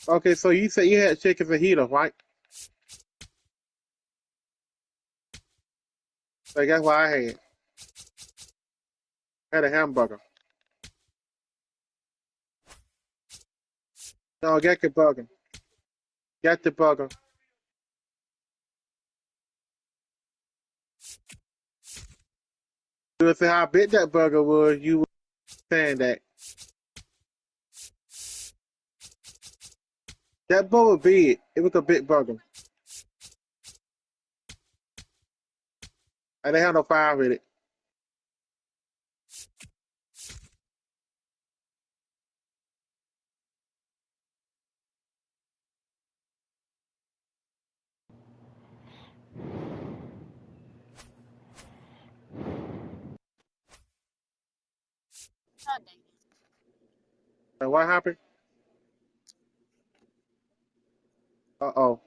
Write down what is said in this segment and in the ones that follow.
Okay, so you said you had chicken fajita, right? So that's what I had. I had a hamburger. No, get the burger. Get the burger. You would say how big that burger was, you were saying that. That burger was big. It was a big burger. And they had no fire with it. And what happened? Uh-oh.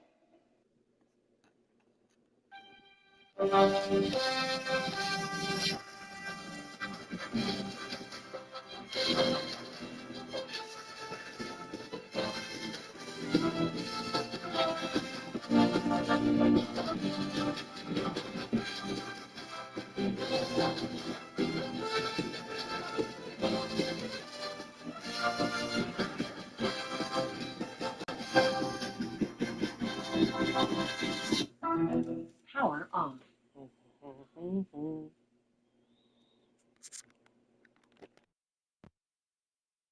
Power on.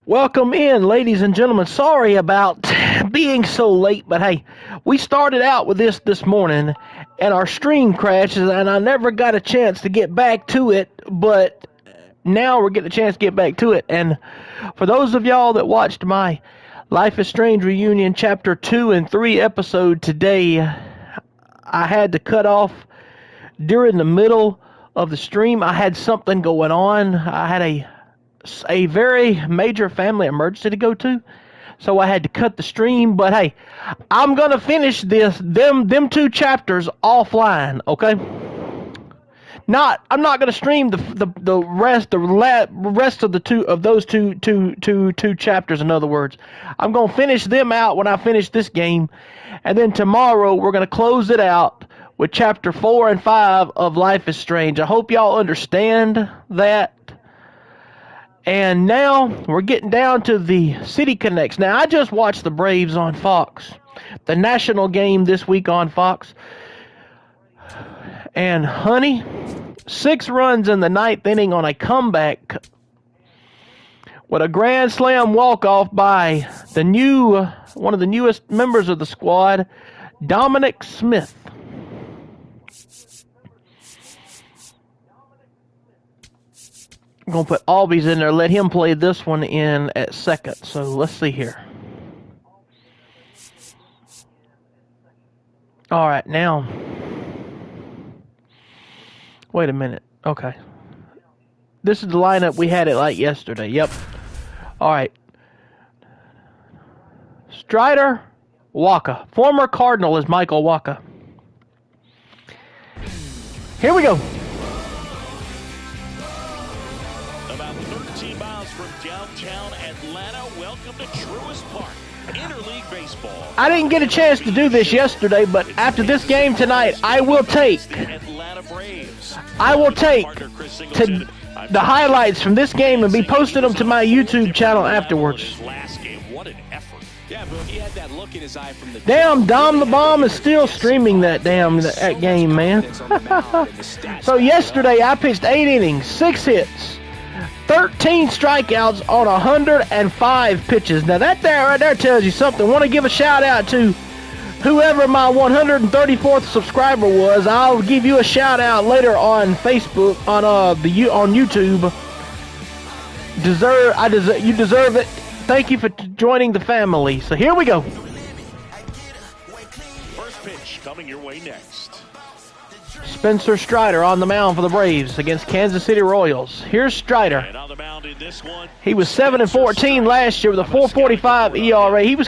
Welcome in, ladies and gentlemen. Sorry about being so late, but hey, we started out with this morning, and our stream crashed, and I never got a chance to get back to it, but now we're getting a chance to get back to it. And for those of y'all that watched my Life is Strange Reunion Chapter 2 and 3 episode today, I had to cut off during the middle of the stream. I had something going on. I had a very major family emergency to go to, so I had to cut the stream. But hey, I'm gonna finish them 2 chapters offline, okay? I'm not gonna stream the rest of those two chapters. In other words, I'm gonna finish them out when I finish this game, and then tomorrow we're gonna close it out with chapter 4 and 5 of Life is Strange. I hope y'all understand that. And now we're getting down to the City Connects. Now, I just watched the Braves on Fox, the national game this week on Fox. And, honey, 6 runs in the 9th inning on a comeback with a grand slam walk-off by one of the newest members of the squad, Dominic Smith. I'm going to put Albies in there, let him play this one in at second. So let's see here. All right, now. Wait a minute. Okay. This is the lineup we had it like yesterday. Yep. All right. Strider, Waka. Former Cardinal is Michael Waka. Here we go. From downtown Atlanta, welcome to Truist Park, Interleague Baseball. I didn't get a chance to do this yesterday, but after this game tonight, I will take the highlights from this game and be posting them to my YouTube channel afterwards. Last game, what an effort. Yeah, but he had that look in his eye from the damn, Dom the Bomb is still streaming that game, man. So yesterday I pitched 8 innings, 6 hits, 13 strikeouts on 105 pitches. Now that right there tells you something. I want to give a shout out to whoever my 134th subscriber was. I'll give you a shout out later on Facebook, on YouTube. You deserve it. Thank you for joining the family. So here we go. First pitch coming your way next. Spencer Strider on the mound for the Braves against Kansas City Royals. Here's Strider. And on the mound in this one, he was 7-14 last year with a 4.45 ERA. He was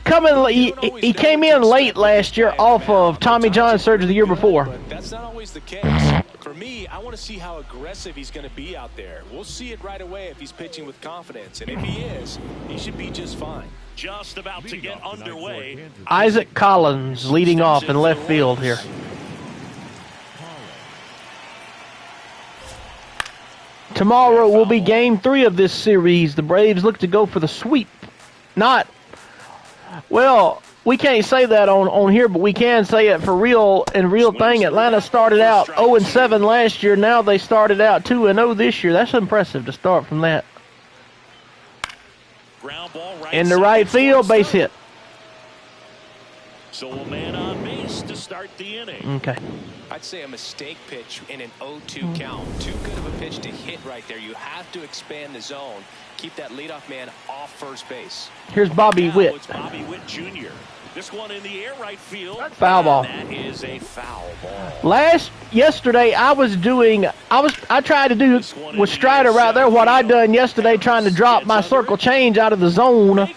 he came in late last year off of Tommy John surgery the year before. That's not always the case. For me, I want to see how aggressive he's going to be out there. We'll see it right away if he's pitching with confidence. And if he is, he should be just fine. Just about to get underway. Isaac Collins leading off in left field here. Tomorrow will be game 3 of this series. The Braves look to go for the sweep. Well, we can't say that on here, but we can say it for real and real thing. Atlanta started out 0-7 last year. Now they started out 2-0 this year. That's impressive to start from that. Ground ball right In the right field, base hit. So a man on base to start the inning. Okay. I'd say a mistake pitch in an 0-2 count. Too good of a pitch to hit right there. You have to expand the zone. Keep that leadoff man off first base. Here's Bobby Now Witt. it's Bobby Witt Jr. This one in the air right field. Foul ball. That is a foul ball. Yesterday I tried to do with Strider right there what I done yesterday, trying to drop my circle change out of the zone,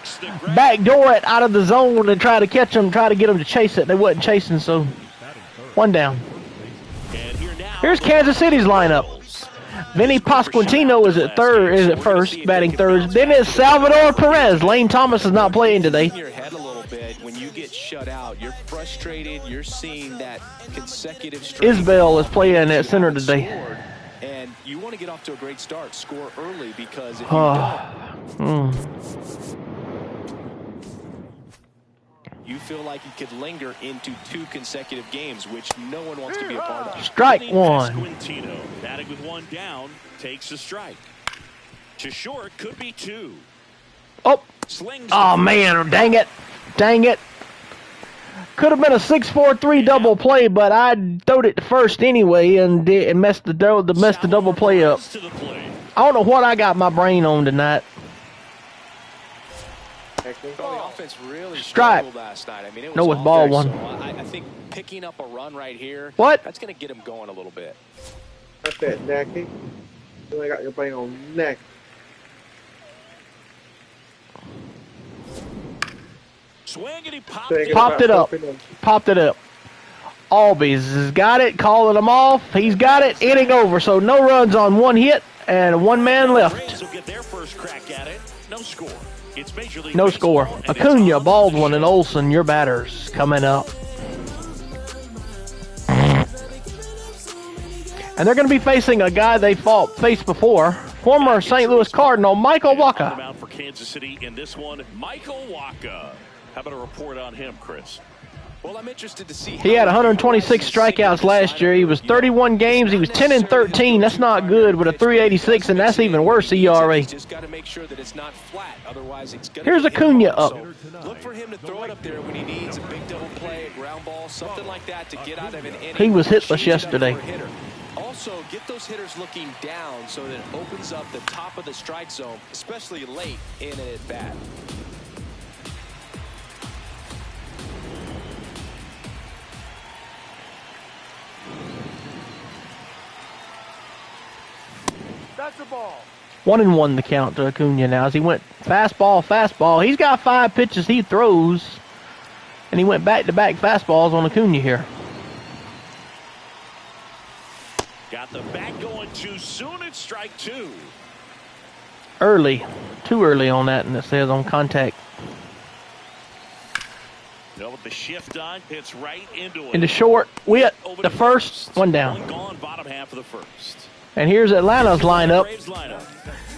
backdoor it out of the zone and try to catch them, try to get them to chase it. They wasn't chasing, so 1 down. And here now, Here's Kansas City's lineup. Vinny Pasquantino is at first, batting third. Then it's Salvador Perez. Lane Thomas is not playing today. In your head a little bit when you get shut out. You're frustrated. You're seeing that consecutive streak. Isbell is playing at center today. And you want to get off to a great start, score early, because if you don't, you feel like you could linger into 2 consecutive games, which no one wants to be a part of. Strike 1. Pasquantino, batting with 1 down, takes a strike. To short, could be 2. Oh, Slings oh the man, dang it. Could have been a 6-4-3 double play, but I throwed it to first anyway and messed the double play up. to the plate. I don't know what I got my brain on tonight. Well, the offense really Strike. struggled last night. I mean, it was No, it's all ball there, 1. so I think picking up a run right here, What? that's going to get him going a little bit. That's that, Nacky. You only got your brain on neck. Swing and he popped Thinking it. Popped it up. Popped it up. Albies has got it, calling them off. He's got it, inning over. So no runs on 1 hit and 1 man left. Braves will get their first crack at it. No score. It's Major League No Baseball, score. and it's Acuna, on Baldwin, the and show. Olsen, your batters coming up. And they're going to be facing a guy they faced before, former St. Louis Cardinal, Michael On the Wacha. mound for Kansas City in this one, Michael Wacha. How about a report on him, Chris? Well, I'm interested to see. He had 126 strikeouts last year. He was 31 games. He was 10-13. That's not good with a 3.86, and that's even worse ERA. Just got to make sure that it's not flat. Otherwise, it's going Here's Acuna up. Look for him to throw it up there when he needs a big double play, a ground ball, something like that to get out of an inning. He was hitless Change it up yesterday. for a hitter. Also, get those hitters looking down so that it opens up the top of the strike zone, especially late in an at-bat. That's the ball. 1-1 the count to Acuna now as he went fastball. He's got 5 pitches he throws, and he went back-to-back fastballs on Acuna here. Got the bat going too soon. It's strike 2. Early. Too early on that, and it says on contact. No, with the shift on, hits right into it. In the short, Witt, Over the to first, 1 down. One gone, bottom half of the first. And here's Atlanta's lineup. Braves lineup.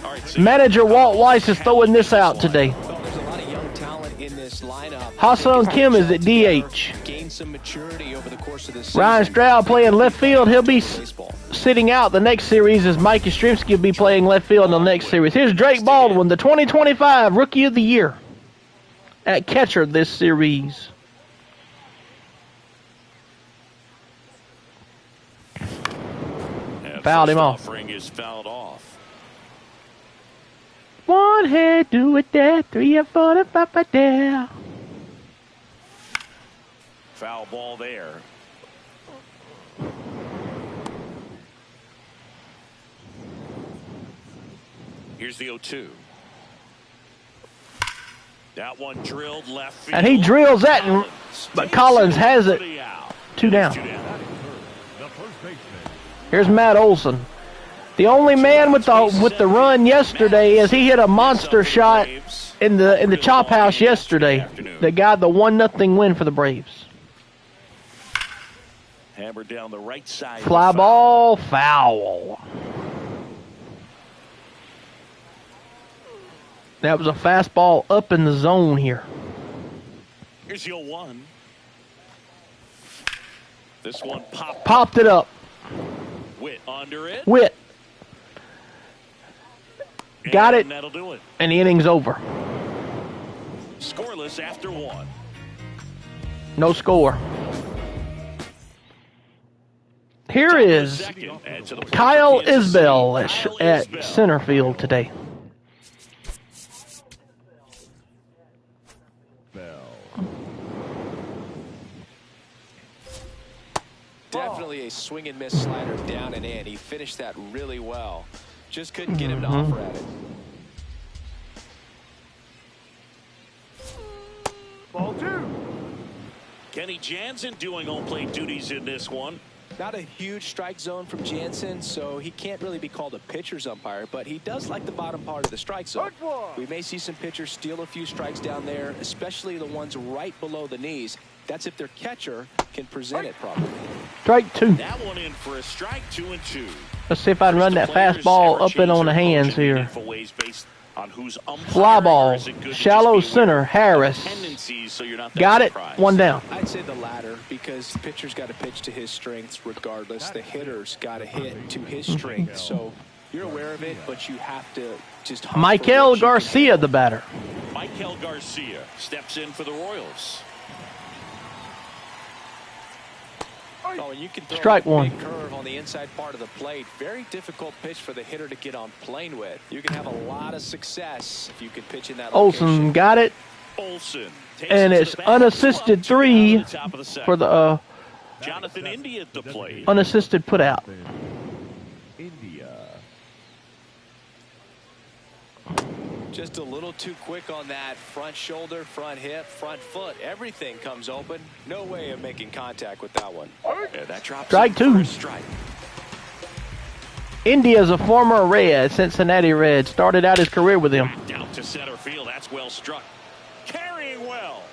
All right, so Manager Walt Weiss is throwing this out today. Well, there's a lot of young talent in this lineup. Ha-Seong Kim is at DH. Gain some maturity over the course of this season. Ryan Stroud playing left field. He'll be Baseball. sitting out the next series as Mike Yastrzemski will be playing left field in the next series. Here's Drake Baldwin, the 2025 Rookie of the Year at catcher this series. Fouled him off. Offering is fouled off. 1 head, do it there, 3 or 4 to 5 there. Foul ball there. Here's the 0-2. That one drilled left field. And he drills that, but Collins has it. 2 down. The first baseman, Here's Matt Olson. The only man with the run yesterday is he hit a monster shot in the chop house yesterday that got the 1-0 win for the Braves. Hammered down the right side. Fly ball, foul. That was a fastball up in the zone here. Here's your 1. This one popped it up. Witt under it. Witt. Got it. And that'll do it. And the inning's over. Scoreless after 1. No score. Here is Kyle Isbell at center field today. Definitely a swing and miss slider down and in. He finished that really well. Just couldn't get him to offer at it. Ball 2. Kenny Jansen doing home plate duties in this one. Not a huge strike zone from Jansen, so he can't really be called a pitcher's umpire, but he does like the bottom part of the strike zone. We may see some pitchers steal a few strikes down there, especially the ones right below the knees. That's if their catcher can present it properly. Strike 2. That one in for a strike, 2-2. Let's see if I can run that fastball up and on the hands here. Fly ball, shallow center, Harris. Got it, 1 down. I'd say the latter because the pitcher's got to pitch to his strengths regardless. The hitter's got to hit to his strengths. So you're aware of it, but you have to just... Michael Garcia, the batter. Michael Garcia steps in for the Royals. Oh, and you can throw Strike a 1. big curve on the inside part of the plate. Very difficult pitch for the hitter to get on plane with. You can have a lot of success if you can pitch in that Olson location. got it. Olson And it's unassisted 3 for the Jonathan India at the plate. unassisted put out. Just a little too quick on that front shoulder, front hip, front foot. Everything comes open. No way of making contact with that one. Yeah, that drops Strike 2. Strike. India's a former Red, Cincinnati Red. Started out his career with him. Down to center field. That's well struck. Carrying well.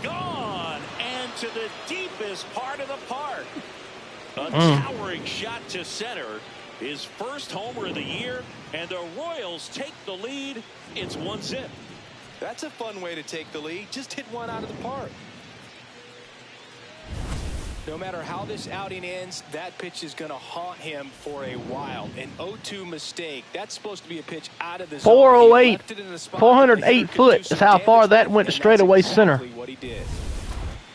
Gone and to the deepest part of the park. A towering shot to center. His first homer of the year, and the Royals take the lead. It's 1-0. That's a fun way to take the lead. Just hit one out of the park. No matter how this outing ends, that pitch is going to haunt him for a while. An 0-2 mistake. That's supposed to be a pitch out of the zone. 408, 408 foot is how far that went to straightaway center. What he did.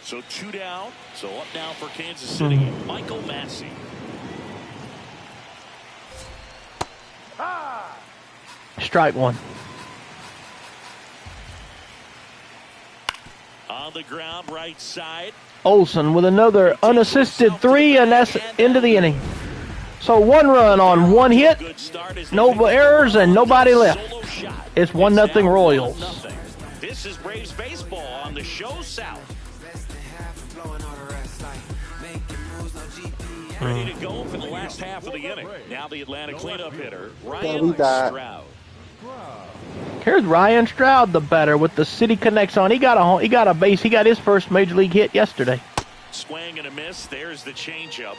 So 2 down. So up now for Kansas City. Michael Massey. Strike 1. On the ground, right side. Olson with another unassisted 3, and that's into the inning. So 1 run on 1 hit, no errors, and nobody left. It's 1-0 Royals. This is Braves baseball on the show South. Ready to go for the last half of the inning. Now the Atlanta cleanup hitter, Ryan Stroud. Here's Ryan Stroud, the batter, with the City Connects on. He got a base. He got his first major league hit yesterday. Swing and a miss. There's the changeup.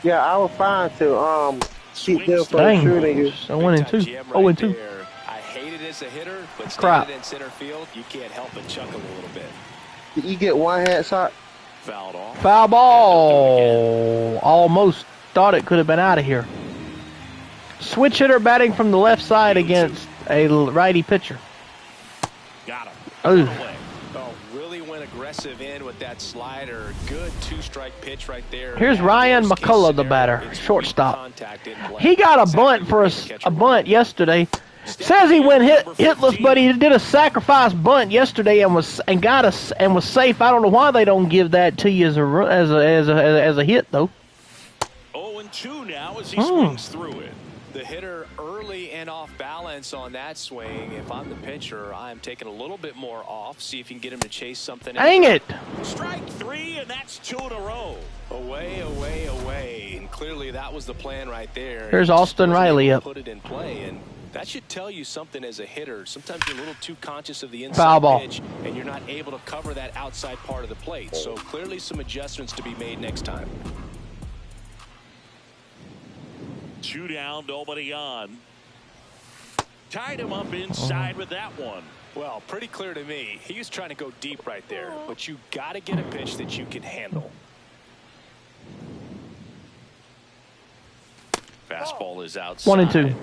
Yeah, I was fine to keep them from shooting you. So 1-2. 0-2. I hate it as a hitter, but Crap. standing in center field, you can't help but chuckle a little bit. Did you get one headshot? Fouled off. Foul ball. Almost thought it could have been out of here. Switch hitter batting from the left side against a righty pitcher. Got him. Oh, Really went aggressive in with that slider. Good 2-strike pitch right there. here's Ryan Worst case McCullough, the scenario, batter, it's weak shortstop. contact in play. He got a bunt Exactly for what the catcher a bunt wanted. yesterday. Says he went hitless, but he did a sacrifice bunt yesterday and was safe. I don't know why they don't give that to you as a hit though. 0-2 now as he swings through it. The hitter early and off balance on that swing. If I'm the pitcher, I'm taking a little bit more off. See if you can get him to chase something. Dang it! Strike 3, and that's 2 in a row. Away, away, away. And clearly that was the plan right there. Here's He just Austin wasn't Riley able up. to put it in play, and that should tell you something as a hitter. Sometimes you're a little too conscious of the Foul inside ball. pitch, and you're not able to cover that outside part of the plate. So clearly some adjustments to be made next time. 2 down, nobody on. Tied him up inside with that one. Well, pretty clear to me. He was trying to go deep right there, but you got to get a pitch that you can handle. Fastball is outside. 1 and 2.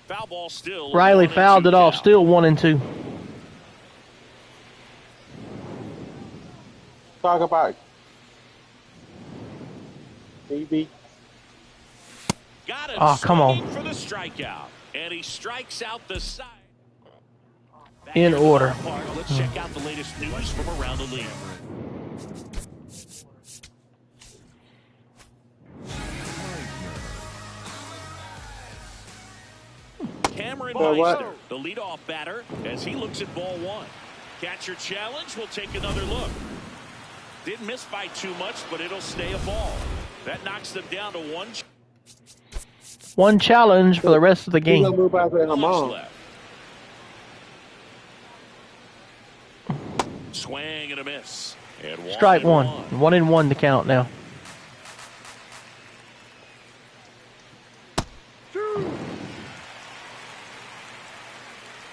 Foul ball still. Riley 1 and fouled 2 it off. count. Still 1 and 2. Talk about maybe. Got him Oh, come on. swinging for the strikeout, and he strikes out the side. Back In here at the order. ballpark, let's check out the latest news from around the league. Cameron Well, what? Meister, the leadoff batter, as he looks at ball 1. Catcher challenge. We'll take another look. Didn't miss by too much, but it'll stay a ball. That knocks them down to 1. 1 challenge for the rest of the He's gonna game. move out there Punch tomorrow. left. Swing and a miss. And Strike 1. 1. 1 and 1 to count now.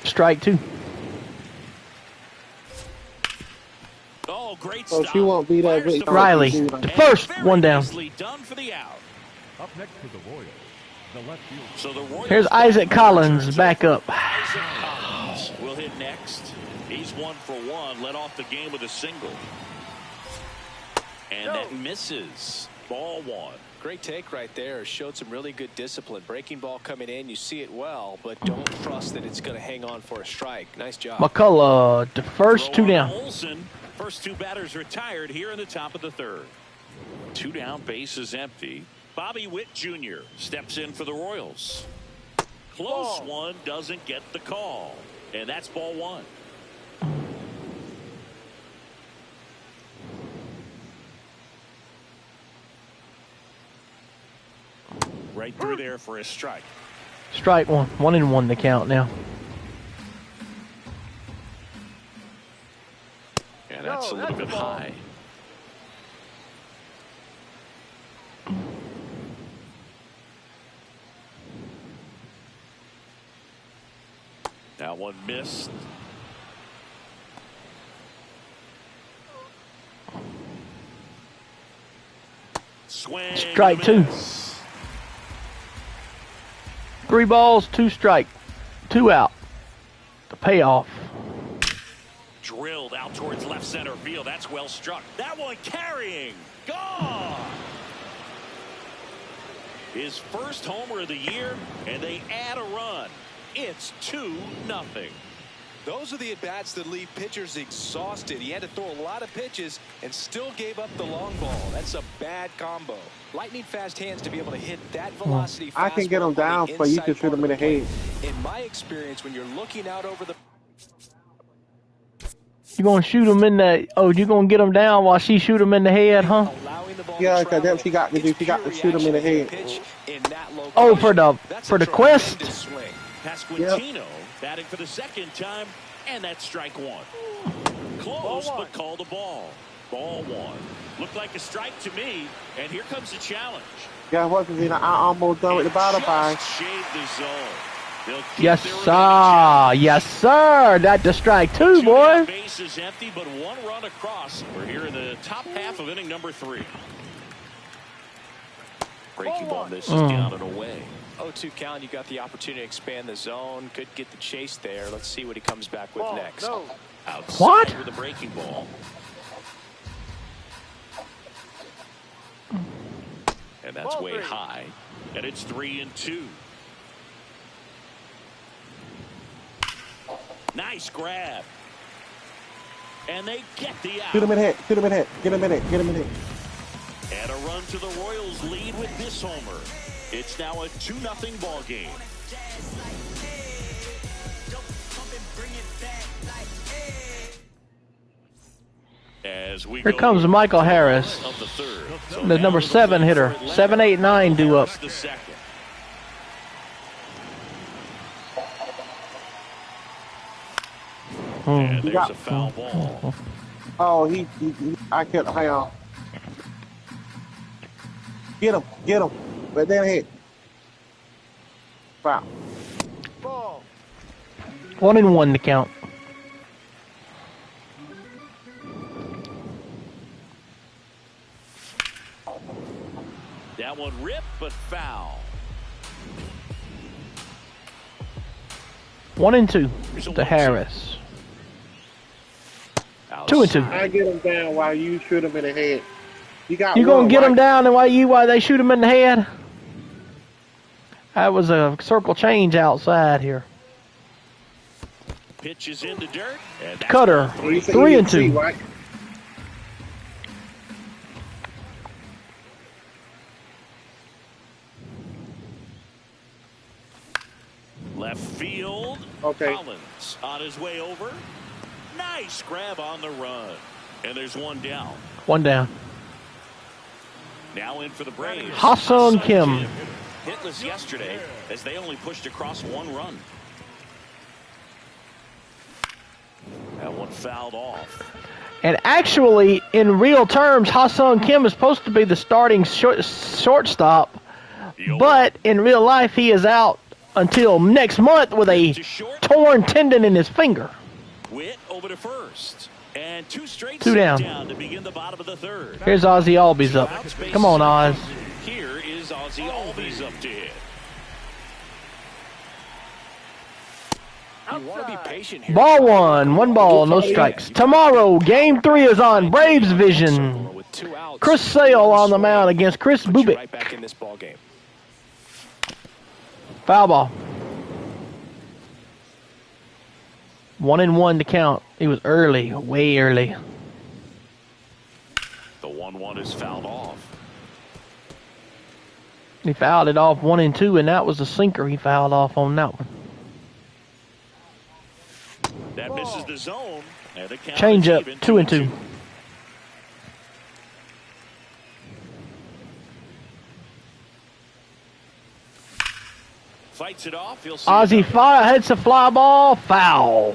Strike 2. Oh, great So stop. she won't be that Fires big. the Riley, She's the And first very 1 down. nicely done for the out. Up next to the Royals, the left field. So the Royals Here's Isaac Collins turns back over. up. Isaac Collins will hit next. He's 1 for 1. Led off the game with a single. And that misses. Ball 1. Great take right there. Showed some really good discipline. Breaking ball coming in. You see it well, but don't trust that it's going to hang on for a strike. Nice job. McCullough, the first 2 Throw on down. Olsen. First 2 batters retired here in the top of the 3rd. 2 down, base is empty. Bobby Witt Jr. steps in for the Royals. Close one, doesn't get the call. And that's ball 1. Right through there for a strike. Strike 1. 1 and 1 to count now. And that's a little bit high. That one missed. Swing. Strike and a 2. miss. 3 balls, 2 strike. 2 out. The payoff. Drilled out towards left center field. That's well struck. That one carrying. Gone. His first homer of the year, and they add a run. It's 2-0. Those are the at-bats that leave pitchers exhausted. He had to throw a lot of pitches and still gave up the long ball. That's a bad combo. Lightning fast hands to be able to hit that velocity I can get fastball him down, on the but you inside can shoot part him in of the head. plate. In my experience, when you're looking out over the You gonna shoot him in the? Oh, you gonna get him down while she shoot him in the head, huh? allowing the ball Yeah, to 'cause that's what she got to do. it's She got to pure shoot him in the reaction head. pitch in that Oh, location. for That's the a quest. tremendous swing. Pasquantino batting for the 2nd time, and that's strike 1. Close, but called a ball. Ball 1. Looked like a strike to me, and here comes the challenge. Yeah, what is it? I almost done with the bottom by. Just shade the zone. They'll keep Yes, their sir. remaining Yes, sir. That's the strike 2, 2 down, boy. base is empty, but 1 run across. We're here in the top half of inning number 3. Breaking ball misses down and away. 0-2 count. You got the opportunity to expand the zone. Could get the chase there. Let's see what he comes back with next. Outside What? with a breaking ball. And that's way high. And it's 3-2. Nice grab. And they get the out. Shoot him in the head. Shoot him in the head. Get him in the head. Get him in the head. And a run to the Royals lead with this homer. It's now a 2-0 ball game. As we Here comes Michael Harris, of the third. the number 7 hitter. 7, 8, 9 due up. The second. And there's a foul ball. Oh, I can't. Hang on. Get him. Right there in the head. Foul. 1-1 to count. That one ripped, but foul. 1-2 to Harris. 2-2. I get him down while you shoot him in the head. You gonna get him down, and why they shoot him in the head? That was a circle change outside here. Pitches into dirt. And that's Cutter. 3-2. Right? left field. Okay. Collins on his way over. Nice grab on the run. And there's one down. One down. Now in for the Braves. Ha-Seong Kim. Hitless yesterday as they only pushed across one run. That one fouled off. And actually, in real terms, Ha-Seong Kim is supposed to be the starting shortstop. But in real life, he is out until next month with a torn tendon in his finger. Witt over to first. And two down to begin the bottom of the third. Here's Ozzie Albies up. Come on, Oz. Here is Ozzie Albies up to hit. You want to be patient here. Ball one. One ball, no strikes. Tomorrow, Game 3 is on Braves Vision. Chris Sale on the mound against Chris Bubic. Right back in this ball game. Foul ball. 1-1 to count. He was early, way early. The 1-1 is fouled off. He fouled it off 1-2, and that was the sinker he fouled off on that one. That misses the zone. And the count Change is up, even 2-2. Fights it off. He'll see Ozzie hits a fly ball, foul.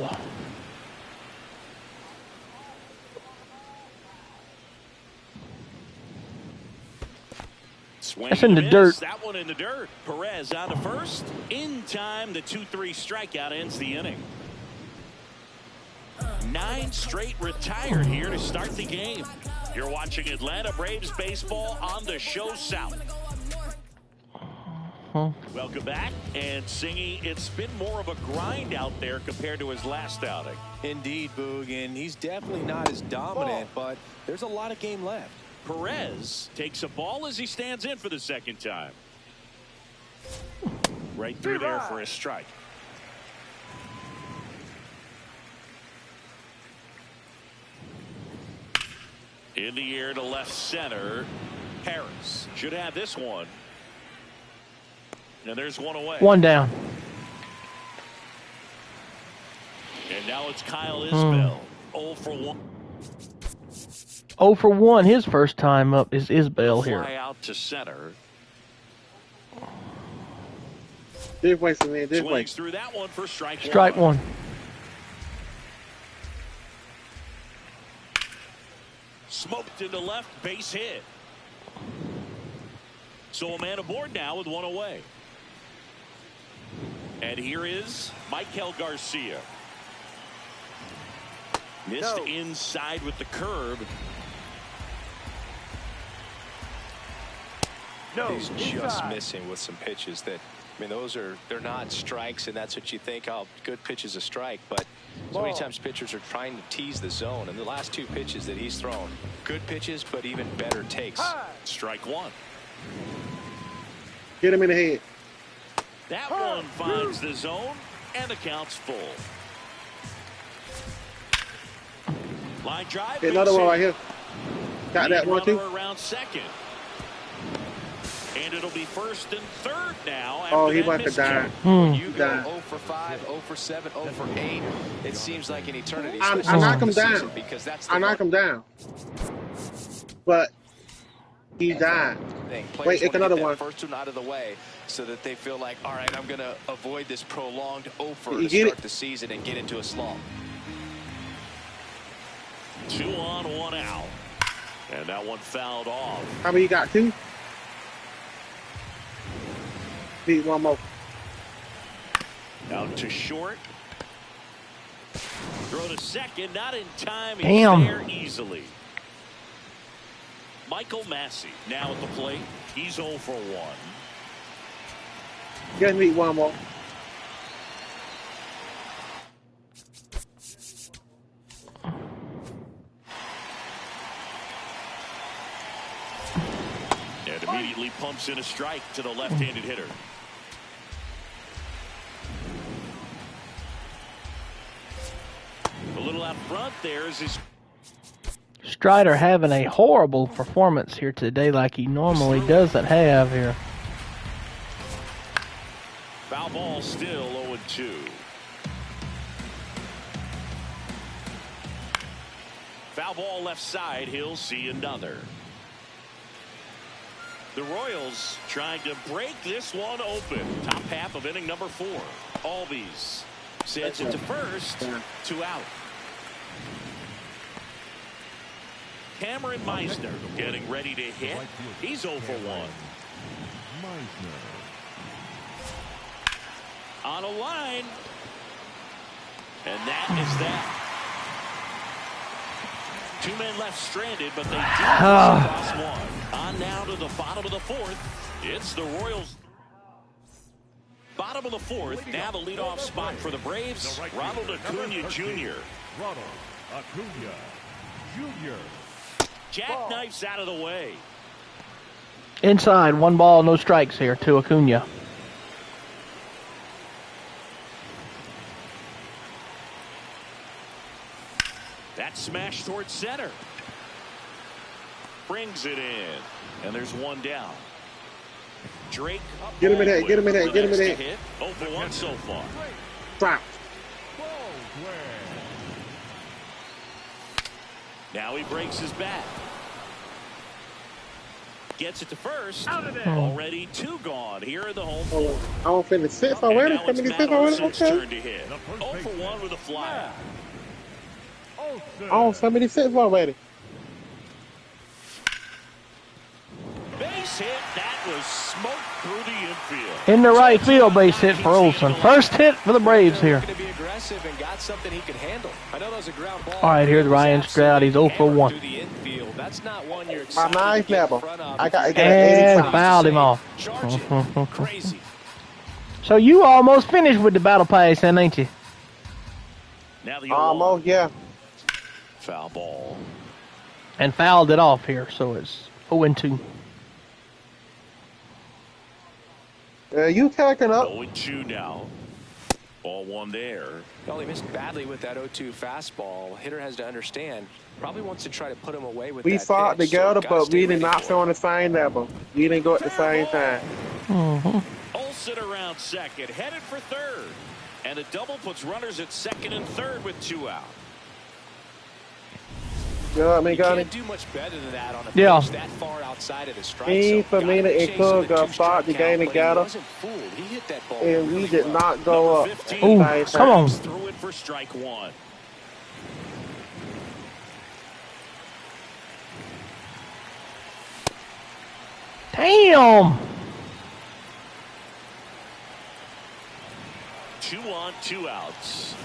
That's in the dirt. That one in the dirt. Perez on to first. In time, the 2-3 strikeout ends the inning. 9 straight retired here to start the game. You're watching Atlanta Braves baseball on the Show South. Welcome back. And Singy, it's been more of a grind out there compared to his last outing. Indeed, Boog, and he's definitely not as dominant, but there's a lot of game left. Perez takes a ball as he stands in for the second time. Right through there for a strike. In the air to left center. Harris should have this one. And there's one away. One down. And now it's Kyle Isbell. 0 for 1. 0 for 1. His first time up is Isbell here. Fly out to center. This way, man. This way. Swings through that one for strike one. Strike one. Smoked into left, base hit. So a man aboard now with one away. And here is Michael Garcia. Missed inside with the curve. He's just missing with some pitches that, I mean, they're not strikes, and that's what you think, oh, good pitch is a strike, but so many times pitchers are trying to tease the zone, and the last 2 pitches that he's thrown, good pitches, but even better takes. Strike one. Get him in the head. That one finds the zone, and the count's full. Line drive. Hit another one right here. Got that one too. Around second. And it'll be first and third now. Oh, he must have died. When you go Died. 0 for 5, 0 for 7, 0 for 8, it seems like an eternity. I especially knock him this season, down. because that's the I knock him down. But he died. thing. Wait, Players it's wanna another get that one. first one out of the way so that they feel like, all right, I'm going to avoid this prolonged offer You to get start it? the season and get into a slump. 2 on, 1 out. And that one fouled off. How many you got? 2? Need one more. Out to short. Throw to second, not in time. He's Damn. there easily. Michael Massey now at the plate. He's 0 for 1. Just need one more. And immediately pumps in a strike to the left-handed hitter. A little out front there is his. Strider having a horrible performance here today like he normally doesn't have here. Foul ball still 0-2. Foul ball left side. He'll see another. The Royals trying to break this one open. Top half of inning number 4. Albies sends it to first. 2 out. Cameron Meisner getting ready to hit. He's 0 for 1. Meisner. On a line. And that is that. 2 men left stranded, but they do cross one. On now to the bottom of the 4th. It's the Royals. Bottom of the 4th. Now the leadoff spot for the Braves. Ronald Acuna Jr. Ronald Acuna Jr. Jackknifes out of the way. Inside, 1 ball, no strikes here to Acuna. That smash towards center. Brings it in. And there's 1 down. Drake. Get him in there, get him in there, get him in there. 0 for 1 so far. Stop. Now he breaks his bat. Gets it to first. Already 2 gone here in the home. Oh, I don't finish 6 already. And now it's 76 Matt already. Olson's Okay. turn to hit. 0 for 1 with a fly. Oh, 76 already. Base hit. That was smoke through the infield. In the right field base hit for Olson. First hit for the Braves here. Going to be aggressive and got something he could handle. I know that was a ground ball. All right, here's Ryan Stroud. He's 0 for 1. To the infield. That's not one you're My excited nice to get in level. front of. I got to get And 85. fouled him off. Charge it. Crazy. So you almost finished with the battle pass, then, ain't you? Now the Almost, yeah. foul ball. And fouled it off here, so it's 0-2. You tacking up. 0-2 now. Ball 1 there. Well, he missed badly with that 0-2 fastball. Hitter has to understand. Probably wants to try to put him away with We that fought pitch, together, so gotta but stay we did ready not for feel it. on the same level. We didn't go at the same time. Olsen around second, headed for third. And a double puts runners at second and third with 2 out. You know what I mean, You Gunny? can't do much better than that on a Yeah. pitch that far outside of the strike He, zone. for me, Gotta be it chasing could the go 2-strike start the count, game but he together. wasn't fooled. He hit that ball And we really did well. not go Number up. 15. Ooh, Same come on. Threw it for strike 1. Damn! 2 on, 2 outs.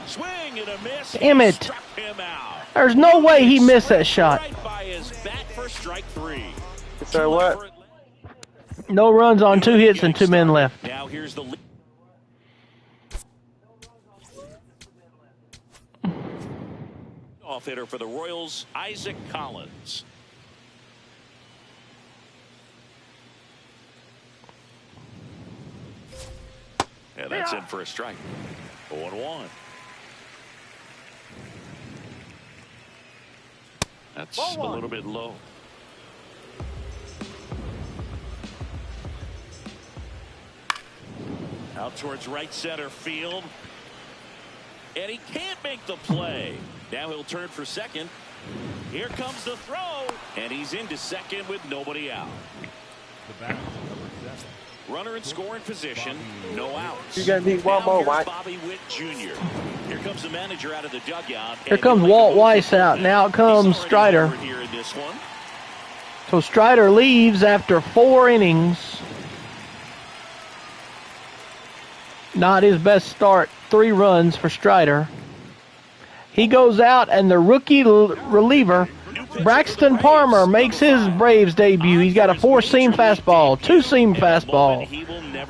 Swing and a miss. Damn it. Struck him out. There's no way he missed that shot. Right by his bat for strike 3. So what? No runs on 2 hits and 2 men left. Now here's the lead. Off hitter for the Royals, Isaac Collins. And that's in for a strike. 0-1. That's a little bit low. Out towards right center field. And he can't make the play. Now he'll turn for second. Here comes the throw. And he's into second with nobody out. The batter, number 7. Runner in scoring position. No outs. You got to need one Now more, here's White. Bobby Witt Jr. Here comes the manager out of the dugout. Here comes Walt Weiss out. Now comes Strider. Here in this one. So Strider leaves after 4 innings. Not his best start. 3 runs for Strider. He goes out, and the rookie reliever, Braxton Palmer, makes his Braves debut. He's got a 4-seam fastball, 2-seam fastball,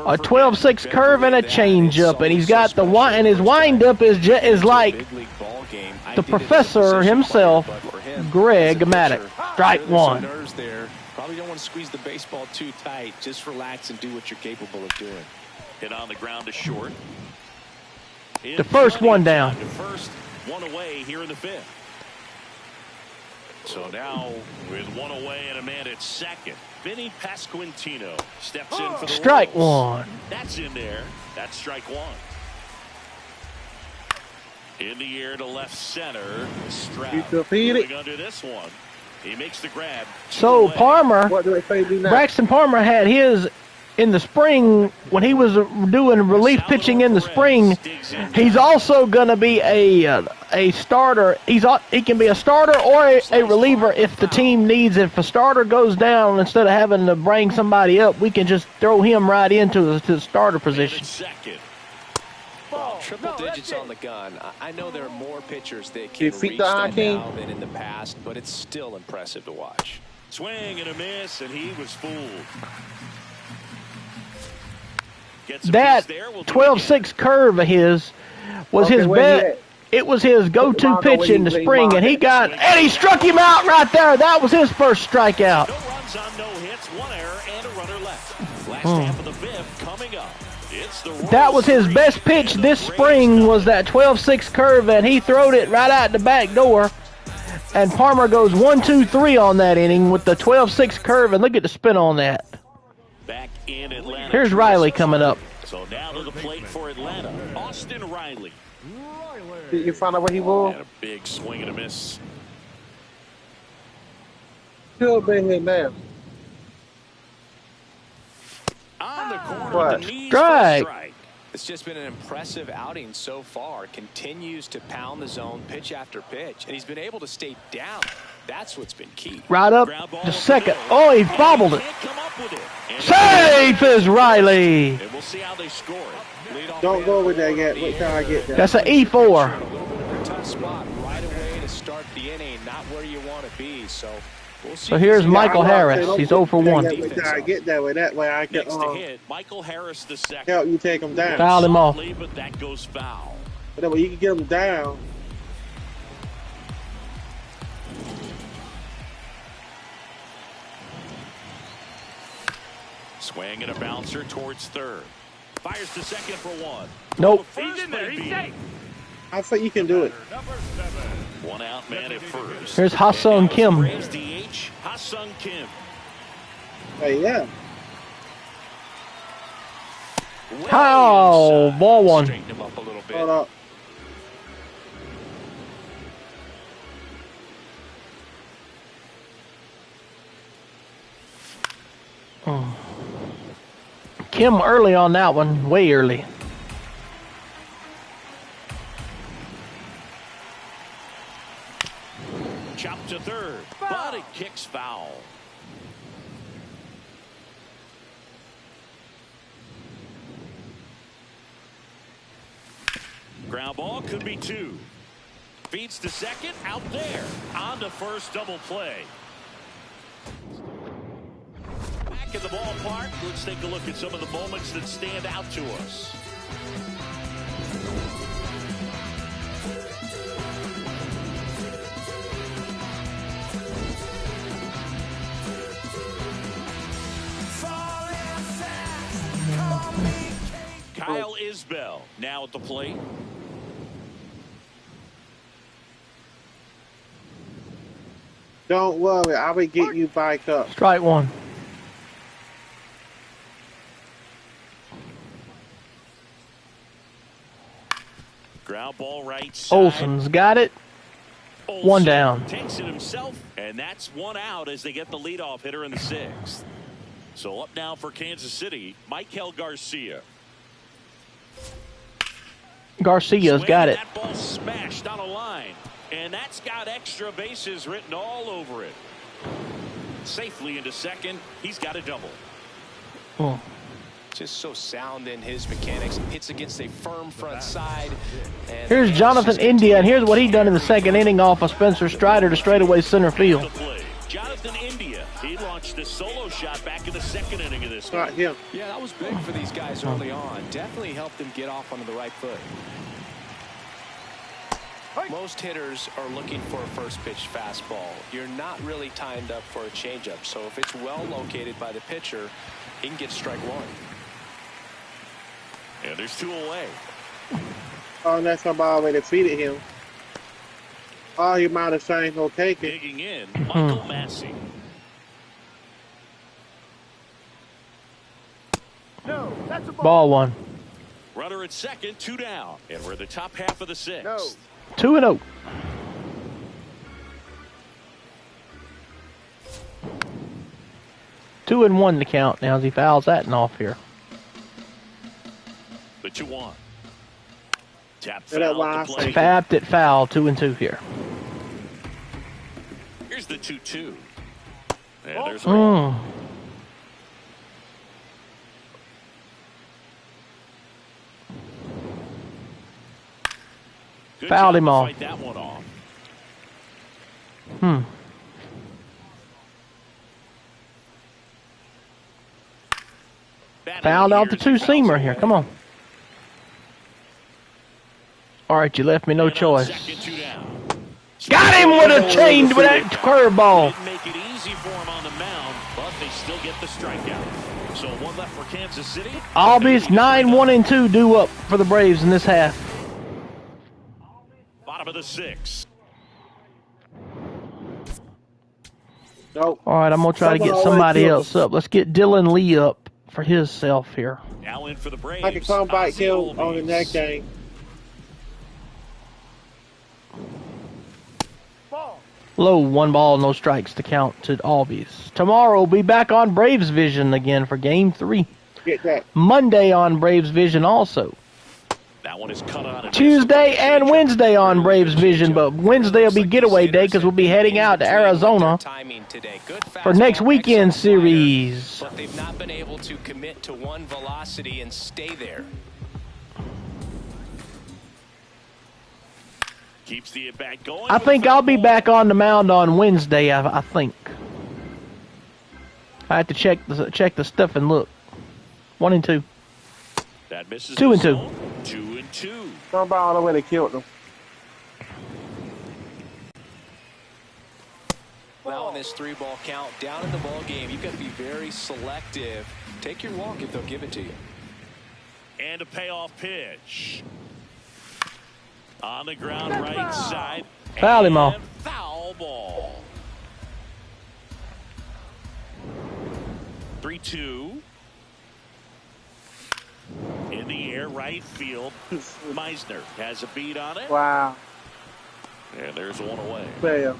a 12-6 curve, and a changeup. And he's got the and his windup is like the professor himself, Greg Maddux. Strike 1. Probably don't want to squeeze the baseball too tight. Just relax and do what you're capable of doing. Hit on the ground to short. The first one down. The first one away here in the 5th. So now with 1 away and a man at second, Vinny Pasquantino steps in for the Strike Royals. 1. That's in there. That's strike 1. In the air to left center. Stroud moving under this one. He makes the grab. So Palmer, What do they say do now? Braxton Palmer had his in the spring when he was doing relief pitching in the spring. He's also going to be a starter. He can be a starter or a reliever if the team needs it. If a starter goes down, instead of having to bring somebody up, we can just throw him right into the starter position. Well, triple digits on the gun. I know there are more pitchers that You can feed reach the that Hakeem? now than in the past, but it's still impressive to watch. Swing and a miss, and he was fooled. Gets a That piece there. We'll do 12-6 curve of his was Okay, his where he bet. at? It was his go-to Marco, pitch where he- in the where he spring, marked and he it? struck him out right there. That was his first strikeout. No runs on no hits, 1 error, and a runner left. Last half of the 5th coming up. It's the Royals. That was his best pitch this spring, was that 12-6 curve, and he throwed it right out the back door. And Palmer goes 1-2-3 on that inning with the 12-6 curve, and look at the spin on that. Back in Atlanta. Here's Riley coming up. So now to the plate for Atlanta. Austin Riley. Did you find out what he was? And a big swing and a miss. Still been here now. On the corner What? of the knees Strike. for a strike. It's just been an impressive outing so far. Continues to pound the zone pitch after pitch, and he's been able to stay down. That's what's been key. Right up the second. Oh, he bobbled it. Can't come up with it. And Safe is Riley. And we'll see how they score it. Leadoff Don't man go with that over yet. the Wait till I air. get there. That's an E4. A little bit of a tough spot right away to start the inning. Not where you want to be. So we'll see. So here's if he's Michael got Harris. He's 0 for 1. Wait till I get that way. That way I can Next to hit, Michael Harris the second. help you take him down. Fouled him off. But that goes foul. That way you can get him down. Swing and a bouncer towards third. Fires to second for 1. Nope. First may be. I think you can do it. Number 7. 1 out man at first. Here's Ha-Sung Kim. Braves DH, Ha-Sung Kim. Hey, yeah. Oh, inside. ball 1. Straighten him up a little bit. Hold up. Kim early on that one, way early. Chop to third, but it kicks foul. Ground ball could be 2. Feeds to second, out there. On to first, double play. Back in the ballpark, let's take a look at some of the moments that stand out to us. Kyle Isbell now at the plate. Don't worry, I will get you back up. Strike one. Ground ball right side. Olsen's got it. Olsen One down. Takes it himself, and that's one out as they get the leadoff hitter in the sixth. So up now for Kansas City, Michael Garcia. Garcia's got it. That ball smashed on a line, and that's got extra bases written all over it. Safely into second. He's got a double. Oh. Just so sound in his mechanics. Hits against a firm front side. And Here's Jonathan India, and here's what he done in the second inning off of Spencer Strider to straightaway center field. Jonathan India, he launched a solo shot back in the second inning of this one. Not him. yeah, that was big for these guys early on. Definitely helped them get off onto the right foot. Most hitters are looking for a first pitch fastball. You're not really timed up for a changeup. So if it's well located by the pitcher, he can get strike one. And there's two away. Oh, that's somebody already defeated him. Oh, he might have saying he'll take it. Digging in, Michael Massey. Ball one. Runner at second, two down. And we're in the top half of the sixth. 2-0. Two and one to count now as he fouls that and off here. The 2-1. Tap Yeah, that foul to last play. Tapped it foul. 2-2 here. Here's the 2-2. And there's a Mm. good Fouled job him to off. fight that one off. Batting Fouled out the here as he two-seamer fouls here. away. Come on. All right, you left me no And on choice. second, two down. Got him with a chain with that curveball. Didn't make it easy for him on the mound, but they still get the strikeout. So one left for Kansas City. Albies 9-1-2 due up for the Braves in this half. Bottom of the sixth. Nope. All right, I'm going to try to get somebody else up. Let's get Dylan Lee up for his self here. Now in for the Braves. I can come back Ozzie here on the Albies. next game. Low, 1 ball, no strikes to count to Albies. Tomorrow we'll be back on Braves Vision again for Game 3. Get that. Monday on Braves Vision also. That one is cut on. Tuesday and Wednesday on Braves Vision, but Wednesday will be getaway day because we'll be heading out to Arizona for next weekend series. But they've not been able to commit to one velocity and stay there. Keeps the at bat going. I think I'll be back on the mound on Wednesday. I think. I have to check the stuff and look. 1-2. That misses 2-2. the zone. 2-2. Somebody already killed them. Now in this 3-ball count, down in the ball game, you've got to be very selective. Take your walk if they'll give it to you. And a payoff pitch. On the ground, right side. Foul him off. And foul ball. 3-2. In the air, right field. Meisner has a beat on it. Wow. And there's one away. Fail.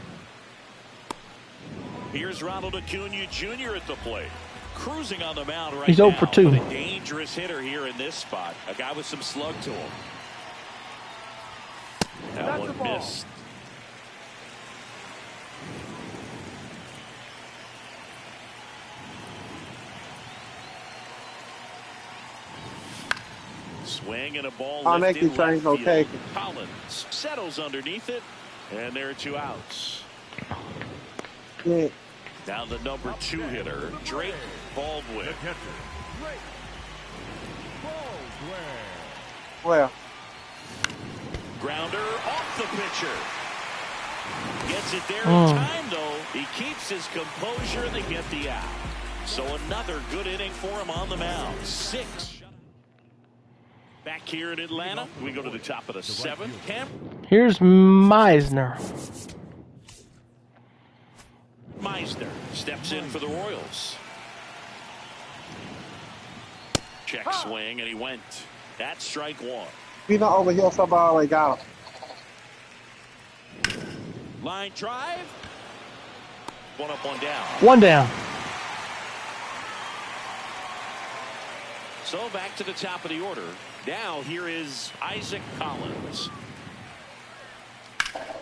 Here's Ronald Acuna Jr. at the plate. Cruising on the mound right He's now. 0 for 2. But a dangerous hitter here in this spot. A guy with some slug to him. That one missed. Swing and a ball I'll make lifted you change left no field. taking. Collins settles underneath it, and there are 2 outs. Yeah. Now the number 2 hitter, Drake Baldwin. Well, Grounder off the pitcher. Gets it there in time, though. He keeps his composure, and they get the out. So another good inning for him on the mound. 6. Back here in Atlanta, we go to the top of the 7th. Camp. Here's Meisner. Meisner steps in for the Royals. Check swing, and he went. That's strike one. He's not over here, somebody already got him. Line drive. One up, one down. One down. So back to the top of the order. Now here is Isaac Collins.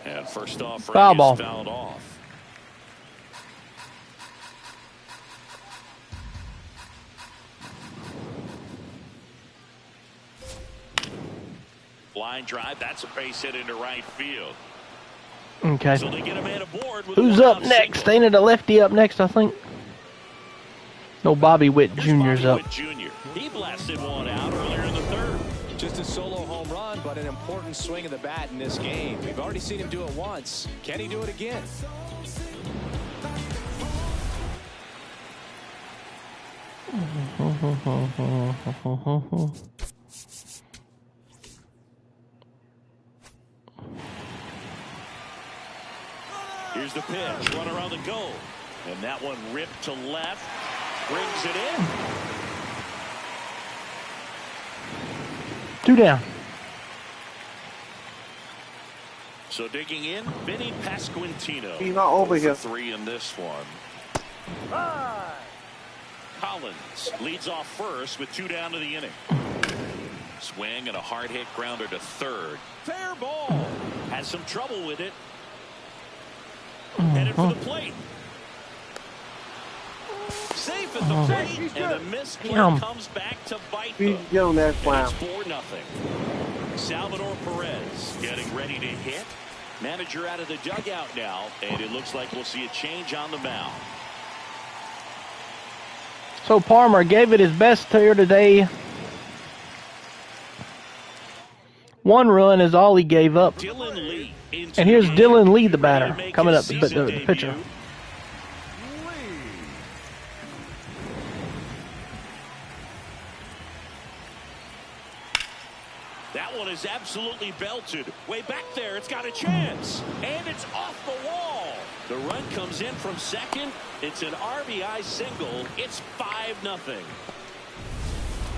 And first off, Foul ball. Fouled off. Line drive. That's a base hit into right field. Okay. So they get a man aboard with Who's up next? Ain't it a lefty up next, I think? No, Bobby Witt Jr.'s up. Witt Jr. He blasted one out earlier in the third. Just a solo home run, but an important swing of the bat in this game. We've already seen him do it once. Can he do it again? Here's the pitch, run around the goal. And that one ripped to left, brings it in. 2 down. So digging in, Vinny Pasquantino. He's not over here. 3 in this one. Collins leads off first with 2 down to the inning. Swing and a hard hit grounder to third. Fair ball. Has some trouble with it. Headed for the plate. Safe at the plate, and the missed play comes back to bite them. He's young, that's why. It's 4-0. Salvador Perez getting ready to hit. Manager out of the dugout now, and it looks like we'll see a change on the mound. So Palmer gave it his best here today. 1 run is all he gave up. Dylan Lee. And here's Dylan Lee, the batter, coming up, the pitcher. That one is absolutely belted. Way back there, it's got a chance. And it's off the wall. The run comes in from second. It's an RBI single. It's 5-0.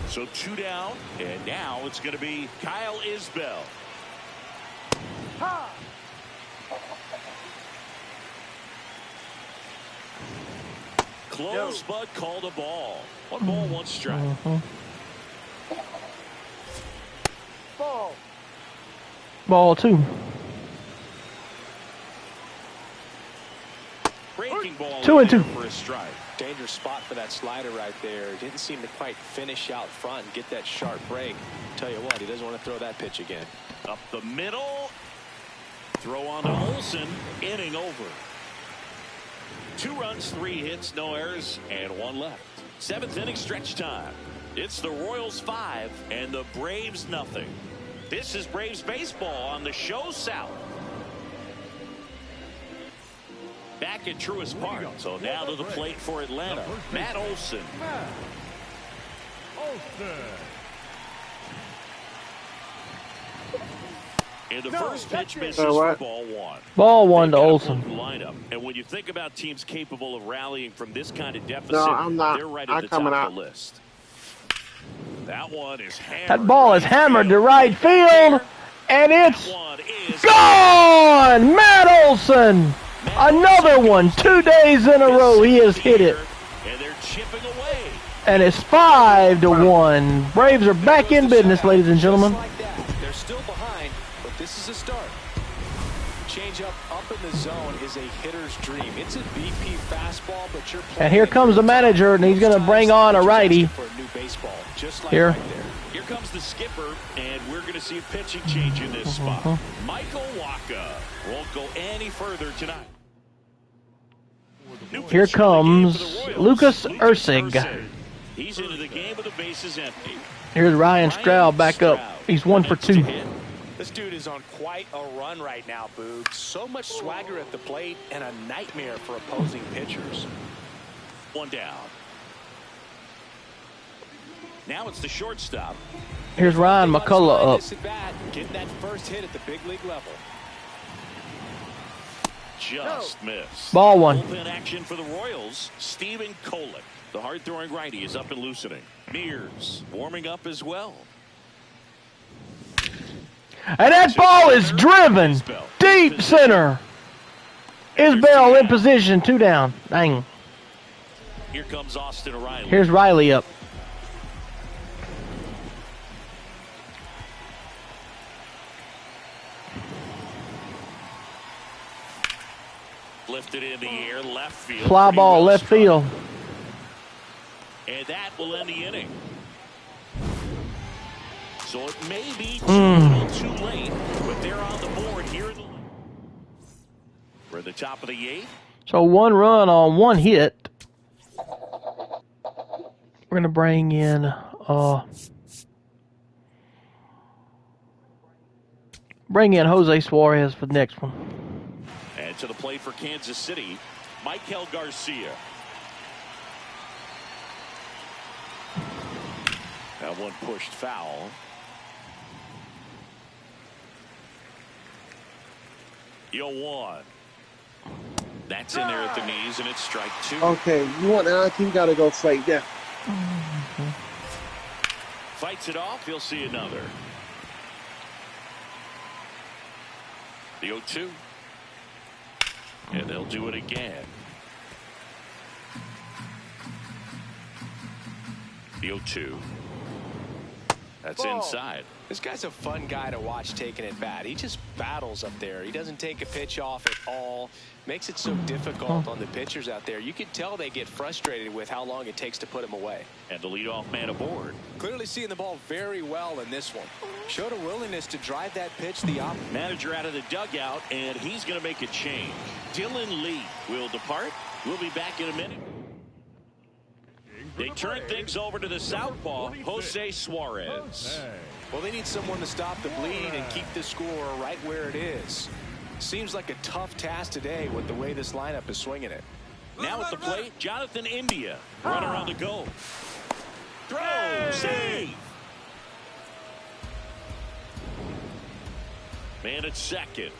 So 2 down, and now it's going to be Kyle Isbell. Close, but called a ball. 1 ball, 1 strike. Ball 2. Breaking ball 2-2 for a strike. Dangerous spot for that slider right there. Didn't seem to quite finish out front and get that sharp break. Tell you what, he doesn't want to throw that pitch again. Up the middle. Throw on to Olsen. Inning over. 2 runs, 3 hits, no errors, and 1 left. 7th inning stretch time. It's the Royals 5 and the Braves nothing. This is Braves baseball on the Show South. Back at Truist Park. So now to the plate for Atlanta. Matt Olson. And the first pitch misses for ball 1. Ball 1 to Olson. Lineup. And when you think about teams capable of rallying from this kind of deficit, No, I'm not. they're right I'm at the coming top out. of the list. That one is hammered. That ball is hammered to right field, and it's One is gone! Matt Olson! Another one. 2 days in a row he has hit it. And they're chipping away. And it's 5-1. Braves are back in business, ladies and gentlemen. Just like that. They're still behind, but this is a start. Changeup up in the zone is a hitter's dream. It's a BP fastball, but you're playing. And here comes the manager, and he's going to bring on a righty. For a new baseball, just like Here. right there. Here comes the skipper, and we're going to see a pitching change in this spot. Michael Wacha won't go any further tonight. New Here pitcher of the game comes for the Royals, Lucas Ursig. He's into the game with the bases empty. Here's Ryan Stroud back up. He's 1 for 2. This dude is on quite a run right now, Boog. So much swagger at the plate and a nightmare for opposing pitchers. 1 down. Now it's the shortstop. Here's Ryan McCullough up. Getting that first hit at the big league level. just missed. Ball one. Bullpen action for the Royals. Steven Kolick, the hard-throwing righty, is up and loosening. Mears warming up as well. And that ball is driven deep center. Isbell in position, 2 down. Dang. Here comes Austin Riley. Here's Riley up. Lifted in the air, left field. Fly Pretty ball, well left struck. field. And that will end the inning. So it may be too late, but they're on the board here. We're at the top of the 8th. So 1 run on 1 hit. We're gonna bring in Jose Suarez for the next one. And to the plate for Kansas City, Michael Garcia. That one pushed foul. Yo, 1. That's in there at the knees, and it's strike 2. Okay, you want the team got to go straight there. Fights it off. He'll see another. The 0-2. And they'll do it again. The 0-2. That's inside. This guy's a fun guy to watch taking at bat. He just battles up there. He doesn't take a pitch off at all. Makes it so difficult on the pitchers out there. You can tell they get frustrated with how long it takes to put him away. And the leadoff man aboard. Clearly seeing the ball very well in this one. Showed a willingness to drive that pitch the opposite. Manager out of the dugout, and he's going to make a change. Dylan Lee will depart. We'll be back in a minute. They turn things over to the southpaw, Jose Suarez. Well, they need someone to stop the bleed and keep the score right where it is. Seems like a tough task today with the way this lineup is swinging it. Now at the plate, Jonathan India. Runner on the go. Throw, save. Man at second.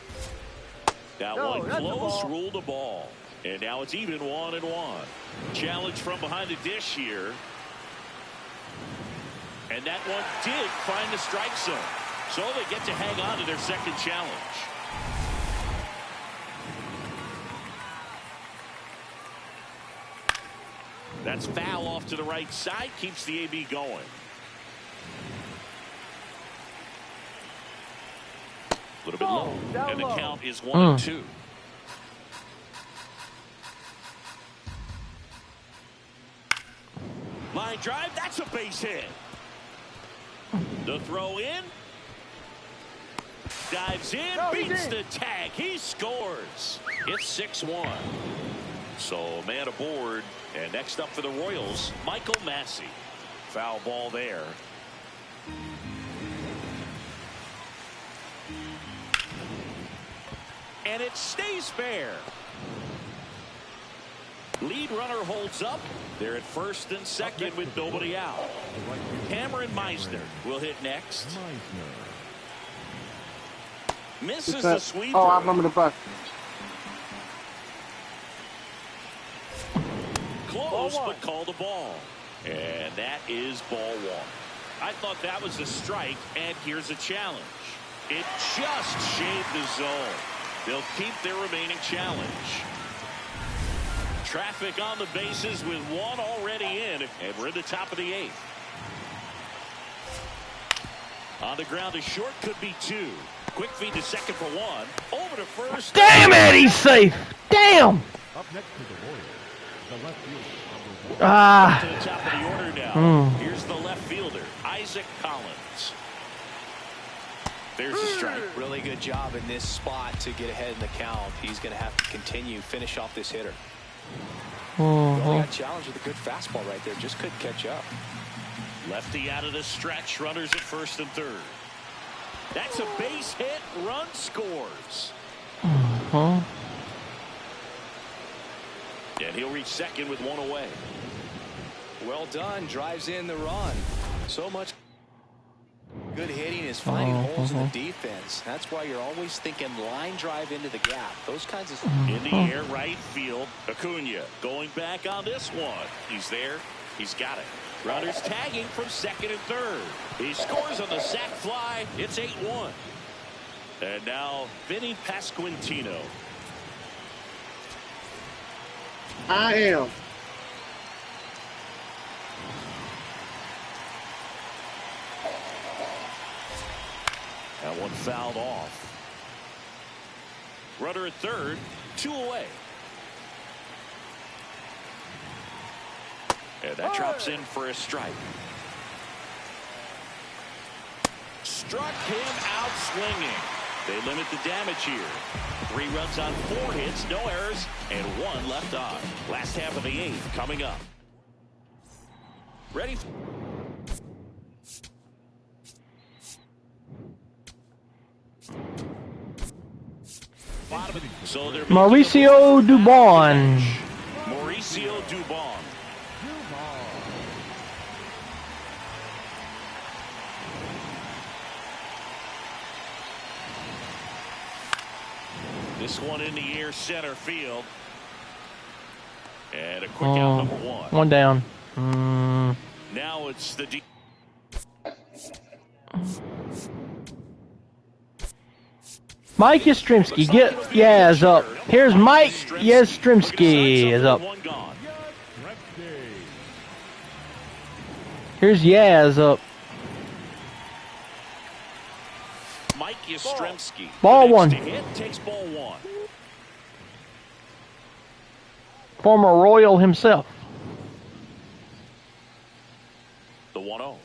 That one close, ruled the ball. And now it's even 1-1. Challenge from behind the dish here. And that one did find the strike zone. So they get to hang on to their second challenge. That's foul off to the right side. Keeps the AB going. A little bit low. And the count is 1-2. Line drive. That's a base hit. The throw in. Dives in. Beats the tag. He scores. It's 6-1. So man aboard. And next up for the Royals, Michael Massey. Foul ball there. And it stays fair. Lead runner holds up. They're at first and second with nobody out. Cameron Meisner will hit next. Misses the sweeper. Oh, I remember the buck. Close, but called a ball. And that is ball 1. I thought that was a strike, and here's a challenge. It just shaved the zone. They'll keep their remaining challenge. Traffic on the bases with 1 already in, and we're in the top of the 8th. On the ground, a short could be 2. Quick feed to second for 1. Over to first. Damn it, he's safe. Damn. Up next to the Royals, the left fielder. To the top of the order now. Here's the left fielder, Isaac Collins. There's a strike. Really good job in this spot to get ahead in the count. He's going to have to continue, finish off this hitter. Well, got challenged with a good fastball right there. Just couldn't catch up. Lefty out of the stretch. Runners at first and third. That's a base hit. Run scores. And he'll reach second with 1 away. Well done. Drives in the run. So much. good hitting is finding holes in the defense. That's why you're always thinking line drive into the gap. Those kinds of... In the air, right field. Acuna going back on this one. He's there. He's got it. Runners tagging from second and third. He scores on the sac fly. It's 8-1. And now Vinny Pasquantino. I am. That one fouled off. Runner at third, 2 away. And that drops in for a strike. Struck him out swinging. They limit the damage here. 3 runs on 4 hits, no errors, and 1 left on. Last half of the 8th coming up. Ready? So Mauricio Dubon. Mauricio Dubon. This one in the air, center field. And a quick out, number 1. 1 down. Now it's the Mike Yastrzemski, get Yaz up. Here's Mike Yastrzemski is up. Here's Yaz up. Mike Yastrzemski. Ball 1. Hit takes ball 1. Former Royal himself. The 1-0.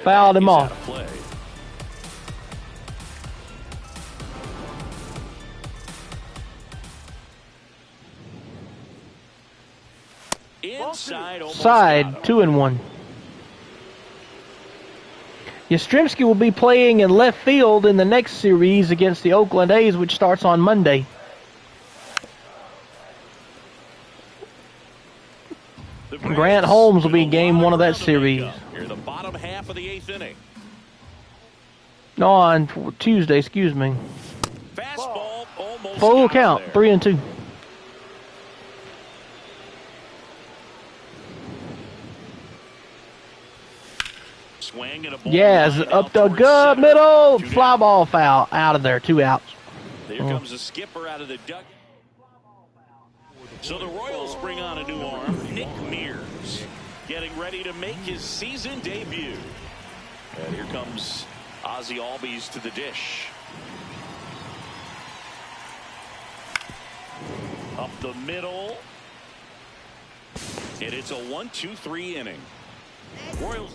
Fouled him off. Side 2-1. Yastrzemski will be playing in left field in the next series against the Oakland A's, which starts on Monday. Grant Holmes will be game 1 of that series. Here the bottom half of the 8th inning. No, on Tuesday, excuse me. Fastball almost Full count, 3-2. Yes, up the gut middle, fly ball foul, out of there, 2 outs. There comes the skipper out of the duck. So the Royals bring on a new arm, Nick Mears, getting ready to make his season debut. And here comes Ozzie Albies to the dish. Up the middle. And it's a 1-2-3 inning. Royals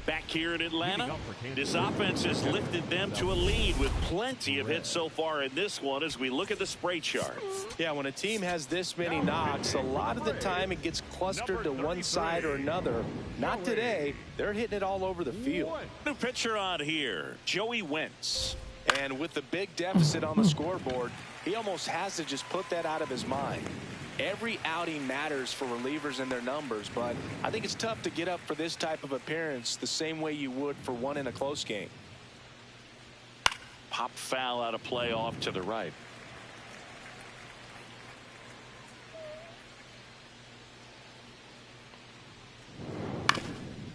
back here in Atlanta. This offense has lifted them to a lead with plenty of hits so far in this one as we look at the spray chart. Yeah, when a team has this many knocks, a lot of the time it gets clustered to one side or another. Not today. They're hitting it all over the field. New pitcher on here, Joey Wentz. And with the big deficit on the scoreboard, he almost has to just put that out of his mind. Every outing matters for relievers and their numbers, but I think it's tough to get up for this type of appearance the same way you would for one in a close game. Pop foul out of play off to the right.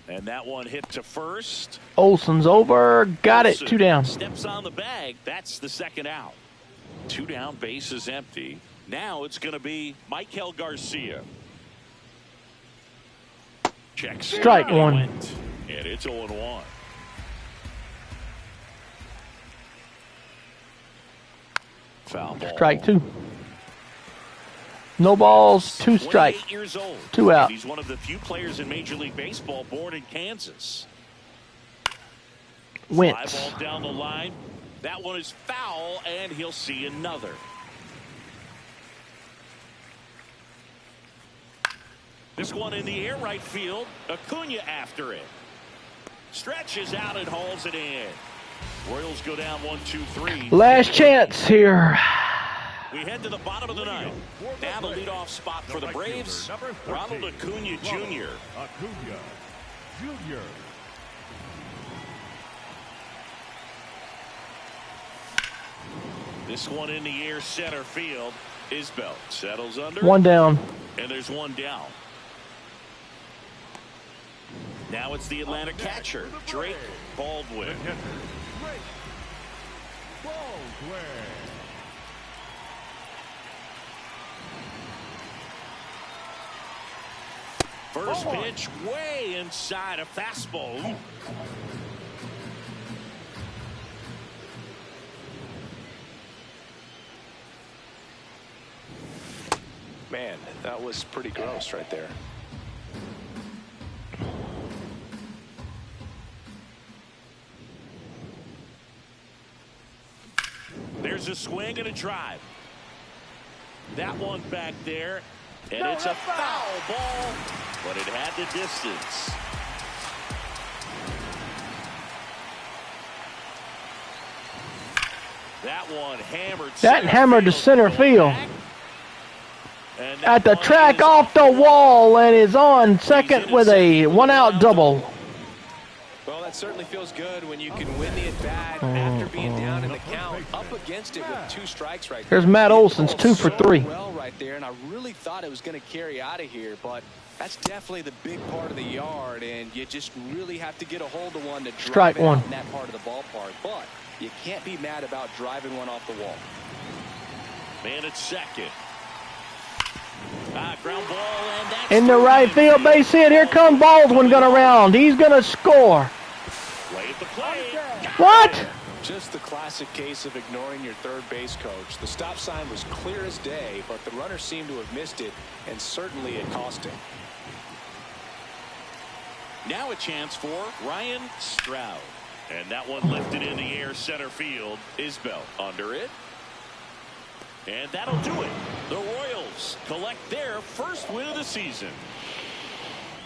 And that one hit to first. Olson's over, got it, 2 down. Steps on the bag, that's the second out. 2 down, base is empty. Now it's going to be Michael Garcia. Check. Strike 1. And it's 0-1. Foul ball. Strike 2. No balls, 2 strikes. 28 years old. 2 out. He's one of the few players in Major League Baseball born in Kansas. Wentz. Fly ball down the line. That one is foul, and he'll see another. This one in the air, right field. Acuna after it. Stretches out and hauls it in. Royals go down 1-2-3. Last chance here. We head to the bottom of the 9th. Now the leadoff spot for the Braves, Ronald Acuna Jr. Jr. This one in the air center field. Isbell settles under. One down. And there's one down. Now it's the Atlanta catcher, Drake Baldwin. The catcher, Drake Baldwin. First pitch way inside a fastball. Man, that was pretty gross right there. There's a swing and a drive. That one back there, and it's a foul ball, but it had the distance. That one hammered. That hammered to center field. And At the track off the wall and is on second with a one-out double. Well, that certainly feels good when you can win the at-bat after being down in the count, up against it with 2 strikes right there. Here's Matt Olson's 2 for 3. Well right there, and I really thought it was going to carry out of here, but that's definitely the big part of the yard, and you just really have to get a hold of one to drive Strike it one. out in that part of the ballpark. But you can't be mad about driving one off the wall. Man at second. Ground ball, and that's In the right field base hit. Here comes Baldwin going around. He's going to score. Play at the plate. What? Just the classic case of ignoring your third base coach. The stop sign was clear as day, but the runner seemed to have missed it, and certainly it cost him. Now a chance for Ryan Stroud. And that one lifted in the air center field. Isbell under it. And that'll do it. The Royals collect their first win of the season.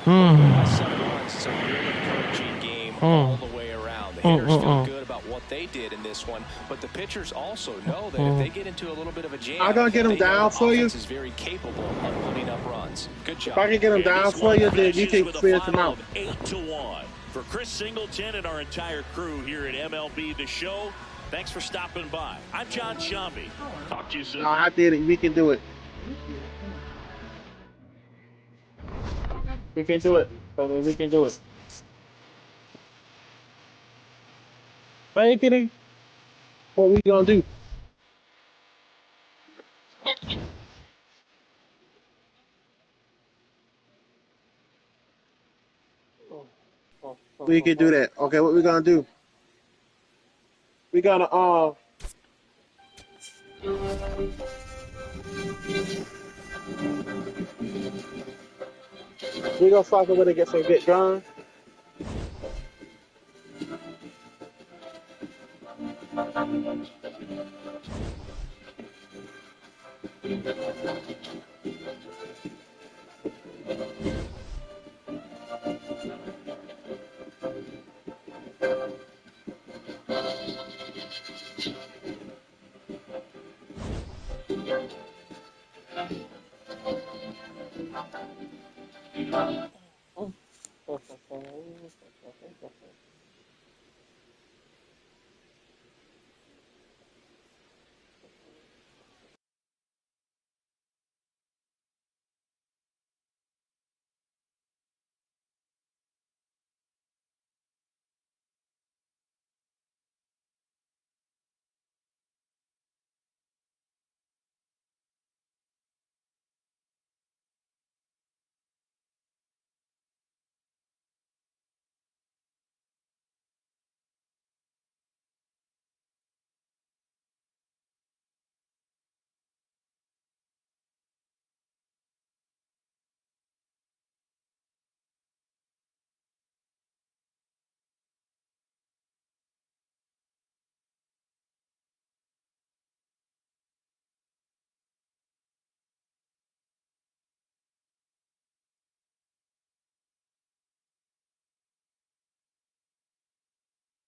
By 7 runs, it's a real encouraging game all the way around. The hitters feel good about what they did in this one, but the pitchers also know that if they get into a little bit of a jam, I'm gonna get them they know down the for you. offense is very capable of putting up runs. Good job. If I can get them down This for one you, then you finishes can with a finish them final out. of 8-1. For Chris Singleton and our entire crew here at MLB The Show, thanks for stopping by. I'm John Shambi. Talk to you soon. No, I did it. We can do it. We can do it. We can do it. Thank you. What we gonna do? We can do that. Okay, what we gonna do? We gonna we gonna fuck with it, get some good guns.